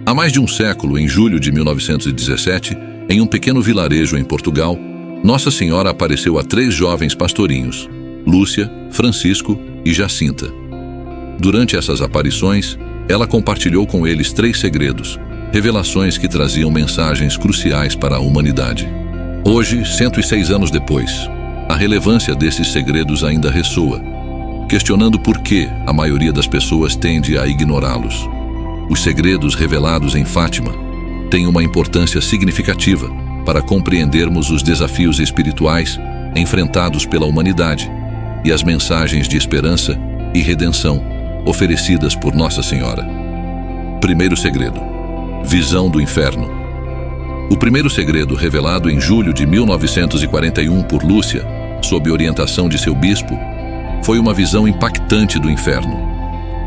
Há mais de um século, em julho de 1917, em um pequeno vilarejo em Portugal, Nossa Senhora apareceu a 3 jovens pastorinhos, Lúcia, Francisco e Jacinta. Durante essas aparições, ela compartilhou com eles 3 segredos, revelações que traziam mensagens cruciais para a humanidade. Hoje, 106 anos depois, a relevância desses segredos ainda ressoa, questionando por que a maioria das pessoas tende a ignorá-los. Os segredos revelados em Fátima têm uma importância significativa para compreendermos os desafios espirituais enfrentados pela humanidade e as mensagens de esperança e redenção oferecidas por Nossa Senhora. Primeiro segredo: visão do inferno. O primeiro segredo, revelado em julho de 1941 por Lúcia, sob orientação de seu bispo, foi uma visão impactante do inferno.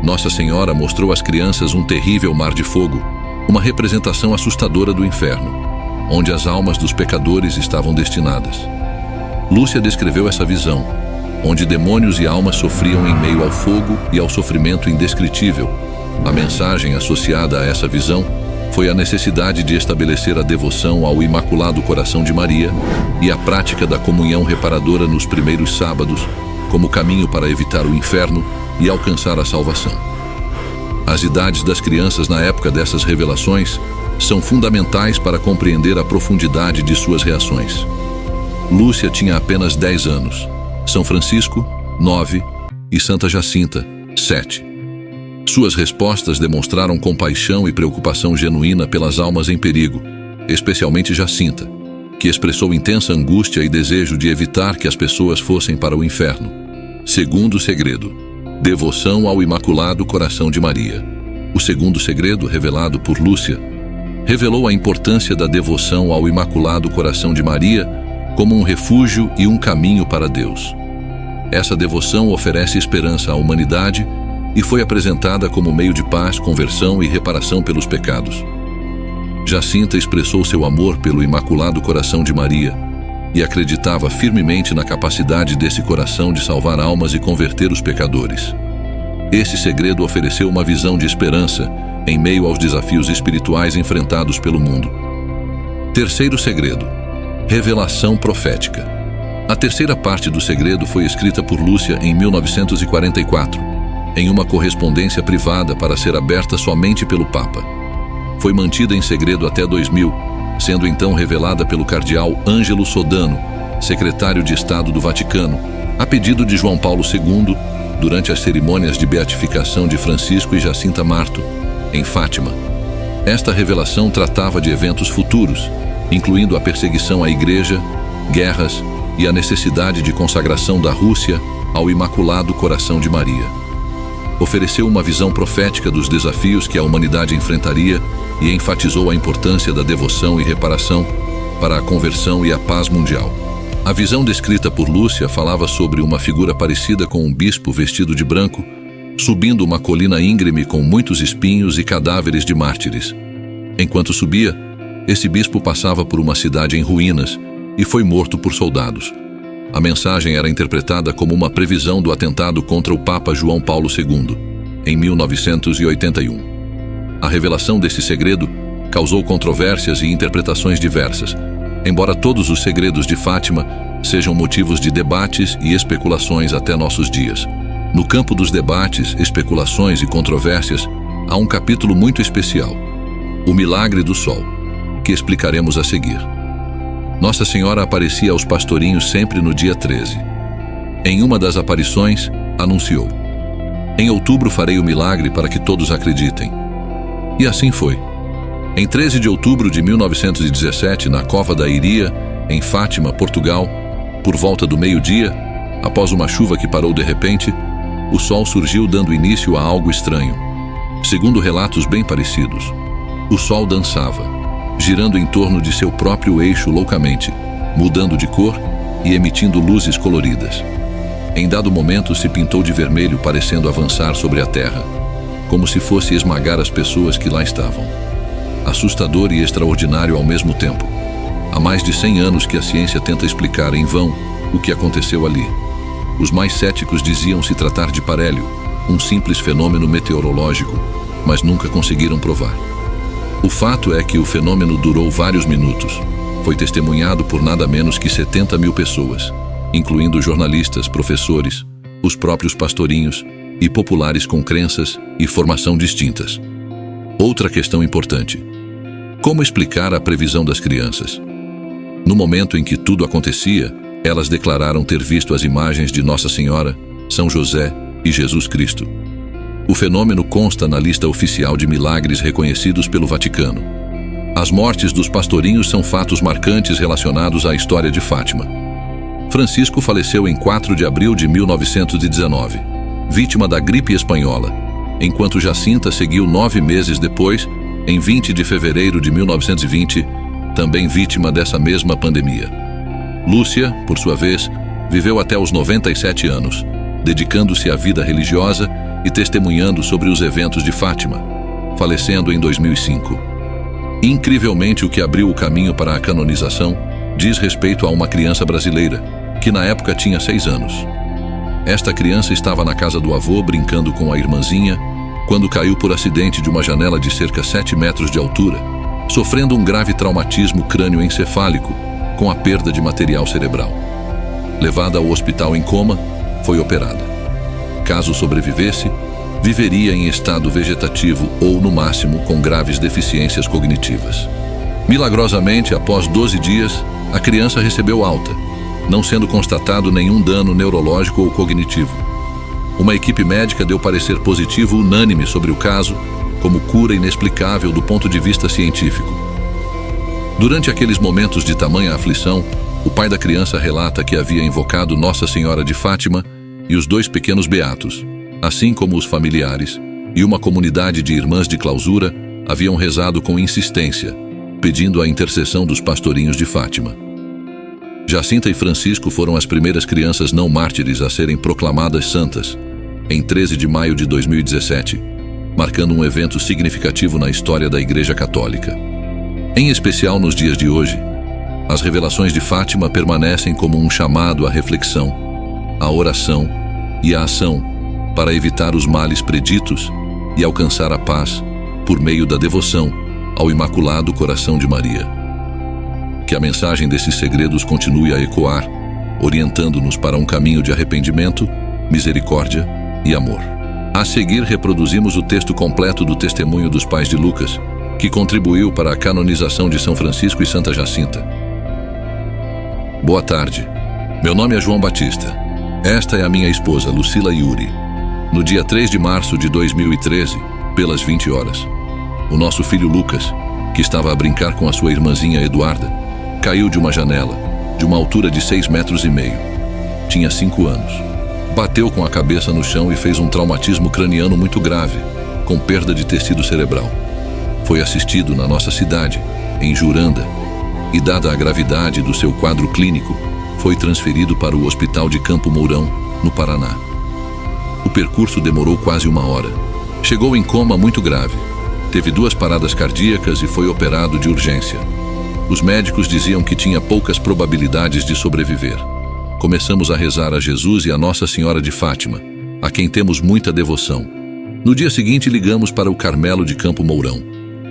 Nossa Senhora mostrou às crianças um terrível mar de fogo, uma representação assustadora do inferno, onde as almas dos pecadores estavam destinadas. Lúcia descreveu essa visão, onde demônios e almas sofriam em meio ao fogo e ao sofrimento indescritível. A mensagem associada a essa visão foi a necessidade de estabelecer a devoção ao Imaculado Coração de Maria e a prática da comunhão reparadora nos primeiros sábados, como caminho para evitar o inferno e alcançar a salvação. As idades das crianças na época dessas revelações são fundamentais para compreender a profundidade de suas reações. Lúcia tinha apenas 10 anos, São Francisco, 9 e Santa Jacinta, 7. Suas respostas demonstraram compaixão e preocupação genuína pelas almas em perigo, especialmente Jacinta, que expressou intensa angústia e desejo de evitar que as pessoas fossem para o inferno. Segundo segredo: devoção ao Imaculado Coração de Maria. O segundo segredo, revelado por Lúcia, revelou a importância da devoção ao Imaculado Coração de Maria como um refúgio e um caminho para Deus. Essa devoção oferece esperança à humanidade e foi apresentada como meio de paz, conversão e reparação pelos pecados. Jacinta expressou seu amor pelo Imaculado Coração de Maria e acreditava firmemente na capacidade desse coração de salvar almas e converter os pecadores. Esse segredo ofereceu uma visão de esperança em meio aos desafios espirituais enfrentados pelo mundo. Terceiro segredo: revelação profética. A terceira parte do segredo foi escrita por Lúcia em 1944, em uma correspondência privada para ser aberta somente pelo Papa. Foi mantida em segredo até 2000, sendo então revelada pelo cardeal Ângelo Sodano, secretário de Estado do Vaticano, a pedido de João Paulo II, durante as cerimônias de beatificação de Francisco e Jacinta Marto, em Fátima. Esta revelação tratava de eventos futuros, incluindo a perseguição à Igreja, guerras e a necessidade de consagração da Rússia ao Imaculado Coração de Maria. Ofereceu uma visão profética dos desafios que a humanidade enfrentaria e enfatizou a importância da devoção e reparação para a conversão e a paz mundial. A visão descrita por Lúcia falava sobre uma figura parecida com um bispo vestido de branco, subindo uma colina íngreme com muitos espinhos e cadáveres de mártires. Enquanto subia, esse bispo passava por uma cidade em ruínas e foi morto por soldados. A mensagem era interpretada como uma previsão do atentado contra o Papa João Paulo II, em 1981. A revelação desse segredo causou controvérsias e interpretações diversas, embora todos os segredos de Fátima sejam motivos de debates e especulações até nossos dias. No campo dos debates, especulações e controvérsias, há um capítulo muito especial: o Milagre do Sol, que explicaremos a seguir. Nossa Senhora aparecia aos pastorinhos sempre no dia 13. Em uma das aparições, anunciou: em outubro farei o milagre para que todos acreditem. E assim foi. Em 13 de outubro de 1917, na Cova da Iria, em Fátima, Portugal, por volta do meio-dia, após uma chuva que parou de repente, o sol surgiu dando início a algo estranho. Segundo relatos bem parecidos, o sol dançava, girando em torno de seu próprio eixo loucamente, mudando de cor e emitindo luzes coloridas. Em dado momento se pintou de vermelho, parecendo avançar sobre a terra, como se fosse esmagar as pessoas que lá estavam. Assustador e extraordinário ao mesmo tempo. Há mais de 100 anos que a ciência tenta explicar em vão o que aconteceu ali. Os mais céticos diziam se tratar de parélio, um simples fenômeno meteorológico, mas nunca conseguiram provar. O fato é que o fenômeno durou vários minutos. Foi testemunhado por nada menos que 70 mil pessoas, incluindo jornalistas, professores, os próprios pastorinhos e populares com crenças e formação distintas. Outra questão importante: como explicar a previsão das crianças? No momento em que tudo acontecia, elas declararam ter visto as imagens de Nossa Senhora, São José e Jesus Cristo. O fenômeno consta na lista oficial de milagres reconhecidos pelo Vaticano. As mortes dos pastorinhos são fatos marcantes relacionados à história de Fátima. Francisco faleceu em 4 de abril de 1919, vítima da gripe espanhola, enquanto Jacinta seguiu 9 meses depois, em 20 de fevereiro de 1920, também vítima dessa mesma pandemia. Lúcia, por sua vez, viveu até os 97 anos, dedicando-se à vida religiosa e testemunhando sobre os eventos de Fátima, falecendo em 2005. Incrivelmente, o que abriu o caminho para a canonização diz respeito a uma criança brasileira, que na época tinha 6 anos. Esta criança estava na casa do avô brincando com a irmãzinha, quando caiu por acidente de uma janela de cerca 7 metros de altura, sofrendo um grave traumatismo crânioencefálico, com a perda de material cerebral. Levada ao hospital em coma, foi operada. Caso sobrevivesse, viveria em estado vegetativo ou, no máximo, com graves deficiências cognitivas. Milagrosamente, após 12 dias, a criança recebeu alta, não sendo constatado nenhum dano neurológico ou cognitivo. Uma equipe médica deu parecer positivo unânime sobre o caso, como cura inexplicável do ponto de vista científico. Durante aqueles momentos de tamanha aflição, o pai da criança relata que havia invocado Nossa Senhora de Fátima e os 2 pequenos beatos, assim como os familiares, e uma comunidade de irmãs de clausura haviam rezado com insistência, pedindo a intercessão dos pastorinhos de Fátima. Jacinta e Francisco foram as primeiras crianças não mártires a serem proclamadas santas, em 13 de maio de 2017, marcando um evento significativo na história da Igreja Católica. Em especial nos dias de hoje, as revelações de Fátima permanecem como um chamado à reflexão, à oração e à ação para evitar os males preditos e alcançar a paz por meio da devoção ao Imaculado Coração de Maria. Que a mensagem desses segredos continue a ecoar, orientando-nos para um caminho de arrependimento, misericórdia e amor. A seguir, reproduzimos o texto completo do testemunho dos pais de Lucas, que contribuiu para a canonização de São Francisco e Santa Jacinta. Boa tarde. Meu nome é João Batista. Esta é a minha esposa, Lucila Yuri. No dia 3 de março de 2013, pelas 20 horas, o nosso filho Lucas, que estava a brincar com a sua irmãzinha Eduarda, caiu de uma janela, de uma altura de 6,5 metros. Tinha 5 anos. Bateu com a cabeça no chão e fez um traumatismo craniano muito grave, com perda de tecido cerebral. Foi assistido na nossa cidade, em Juranda, e dada a gravidade do seu quadro clínico, foi transferido para o Hospital de Campo Mourão, no Paraná. O percurso demorou quase 1 hora. Chegou em coma muito grave. Teve 2 paradas cardíacas e foi operado de urgência. Os médicos diziam que tinha poucas probabilidades de sobreviver. Começamos a rezar a Jesus e a Nossa Senhora de Fátima, a quem temos muita devoção. No dia seguinte, ligamos para o Carmelo de Campo Mourão,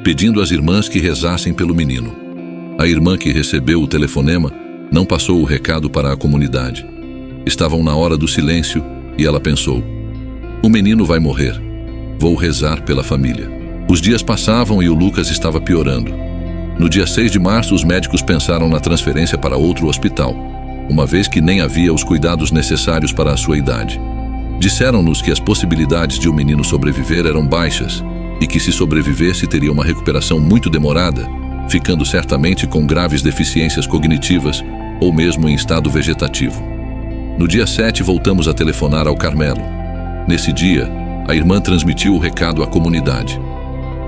pedindo às irmãs que rezassem pelo menino. A irmã que recebeu o telefonema não passou o recado para a comunidade. Estavam na hora do silêncio e ela pensou: o menino vai morrer. Vou rezar pela família. Os dias passavam e o Lucas estava piorando. No dia 6 de março, os médicos pensaram na transferência para outro hospital, uma vez que nem havia os cuidados necessários para a sua idade. Disseram-nos que as possibilidades de o menino sobreviver eram baixas e que, se sobrevivesse, teria uma recuperação muito demorada, ficando certamente com graves deficiências cognitivas ou mesmo em estado vegetativo. No dia 7, voltamos a telefonar ao Carmelo. Nesse dia, a irmã transmitiu o recado à comunidade.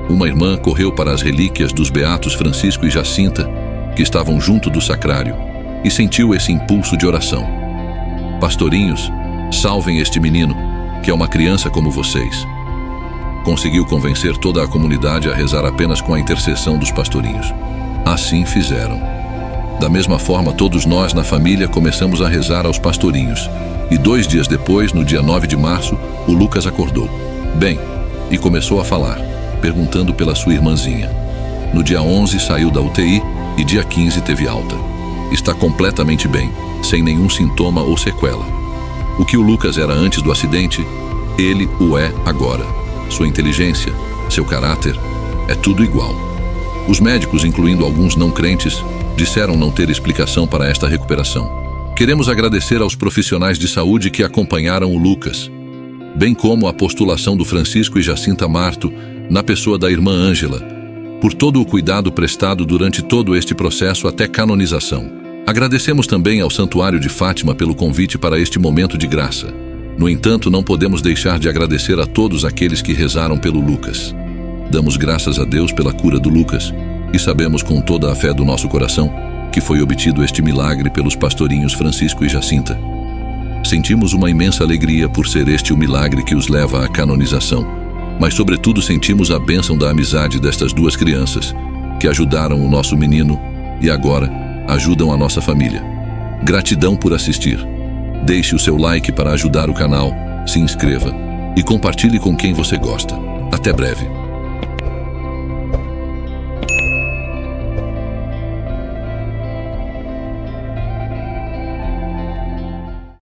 Uma irmã correu para as relíquias dos beatos Francisco e Jacinta, que estavam junto do sacrário, e sentiu esse impulso de oração. Pastorinhos, salvem este menino, que é uma criança como vocês. Conseguiu convencer toda a comunidade a rezar apenas com a intercessão dos pastorinhos. Assim fizeram. Da mesma forma, todos nós na família começamos a rezar aos pastorinhos, e 2 dias depois, no dia 9 de março, o Lucas acordou, bem, e começou a falar, perguntando pela sua irmãzinha. No dia 11 saiu da UTI e dia 15 teve alta. Está completamente bem, sem nenhum sintoma ou sequela. O que o Lucas era antes do acidente, ele o é agora. Sua inteligência, seu caráter, é tudo igual. Os médicos, incluindo alguns não crentes, disseram não ter explicação para esta recuperação. Queremos agradecer aos profissionais de saúde que acompanharam o Lucas, bem como a postulação do Francisco e Jacinta Marto, na pessoa da irmã Ângela, por todo o cuidado prestado durante todo este processo até canonização. Agradecemos também ao Santuário de Fátima pelo convite para este momento de graça. No entanto, não podemos deixar de agradecer a todos aqueles que rezaram pelo Lucas. Damos graças a Deus pela cura do Lucas e sabemos com toda a fé do nosso coração que foi obtido este milagre pelos pastorinhos Francisco e Jacinta. Sentimos uma imensa alegria por ser este o milagre que os leva à canonização, mas sobretudo sentimos a bênção da amizade destas duas crianças, que ajudaram o nosso menino e agora ajudam a nossa família. Gratidão por assistir. Deixe o seu like para ajudar o canal, se inscreva e compartilhe com quem você gosta. Até breve.